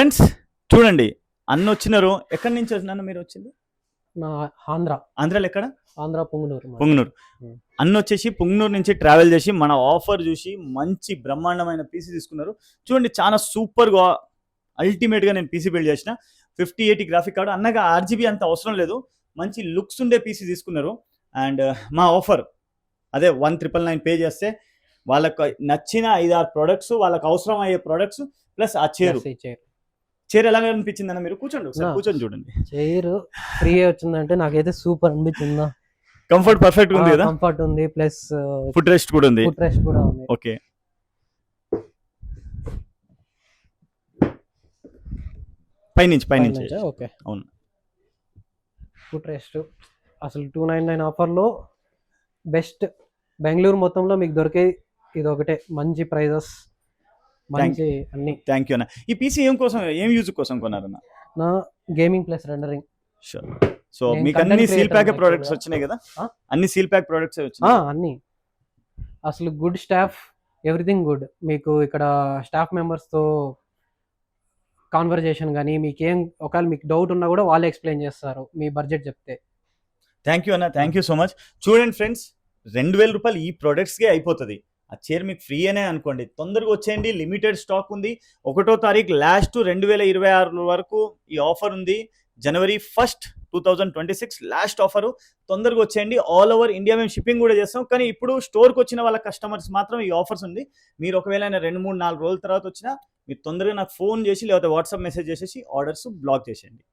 Friends చూడండి, అన్న వచ్చినారు. ఎక్కడి నుంచి వచ్చినా మీరు వచ్చింది? నా ఆంధ్ర. ఆంధ్రాలో ఎక్కడ? ఆంధ్ర పొంగునూరు. పొంగునూరు. అన్న వచ్చేసి పొంగునూరు నుంచి ట్రావెల్ చేసి మన ఆఫర్ చూసి మంచి బ్రహ్మాండమైన పీసీ తీసుకున్నారు. చూడండి, చాలా సూపర్గా అల్టిమేట్గా నేను పీసీ బిల్డ్ చేసిన 5080 గ్రాఫిక్ కార్డు. అన్నగా ఆర్జీబీ అంత అవసరం లేదు, మంచి లుక్స్ ఉండే పీసీ తీసుకున్నారు. అండ్ మా ఆఫర్ అదే 1999 పే చేస్తే వాళ్ళకు నచ్చిన 5-6 ప్రోడక్ట్స్, వాళ్ళకి అవసరం అయ్యే ప్రోడక్ట్స్ ప్లస్ ఆ చైర్ ఎలా అనిపించింది అన్న? మీరు కూర్చోండి, ఒకసారి కూర్చొని చూడండి. చైర్ ఫ్రీ వచ్చిందంటే నాకైతే సూపర్ అనిపించింది. కంఫర్ట్ పర్ఫెక్ట్ ఉంది కదా? కంఫర్ట్ ఉంది, ప్లస్ ఫుట్ రెస్ట్ కూడా ఉంది. ఓకే, పైనుంచి ఓకే. అవును, ఫుట్ రెస్ట్ అసలు 299 ఆఫర్లో బెస్ట్. బెంగళూరు మొత్తంలో మీకు దొరికే ఇది ఒకటే. మంచి ప్రైజెస్, మంచి అన్ని. థ్యాంక్ యూ అన్న. ఈ పీసీ ఏం యూజ్ కోసం కొన్నారన్న? నా gaming plus rendering. Sure. So మీకు అన్ని సీల్ ప్యాక్ ప్రొడక్ట్స్ వచ్చినాయి కదా? అన్ని సీల్ ప్యాక్ ప్రొడక్ట్స్ వచ్చినాయి అన్ని. అసలు గుడ్ స్టాఫ్, ఎవ్రీథింగ్ గుడ్. మీకు ఇక్కడ స్టాఫ్ మెంబర్స్తో కాన్వర్జేషన్ కానీ మీకేం ఒకవేళ మీకు డౌట్ ఉన్నా కూడా వాళ్ళే ఎక్స్ప్లెయిన్ చేస్తారు మీ బడ్జెట్ చెప్తే. థ్యాంక్ యూ అన్న, థ్యాంక్ యూ సో మచ్. చూడండి ఫ్రెండ్స్, 2000 రూపాయలు ఈ ప్రొడక్ట్స్కే అయిపోతుంది. ఆ చైర్ మీకు ఫ్రీ అనే అనుకోండి. తొందరగా వచ్చేయండి, లిమిటెడ్ స్టాక్ ఉంది. 1వ తారీఖు లాస్ట్ 2026 వరకు ఈ ఆఫర్ ఉంది. January 1st, 2026 last offer. తొందరగా వచ్చేయండి. ఆల్ ఓవర్ ఇండియా మేము షిప్పింగ్ కూడా చేస్తాం. కానీ ఇప్పుడు స్టోర్కి వచ్చిన వాళ్ళ కస్టమర్స్ మాత్రం ఈ ఆఫర్స్ ఉంది. మీరు ఒకవేళ 2, 3, 4 రోజుల తర్వాత వచ్చినా మీరు తొందరగా నాకు ఫోన్ చేసి లేకపోతే వాట్సాప్ మెసేజ్ చేసేసి ఆర్డర్స్ బ్లాక్ చేసేయండి.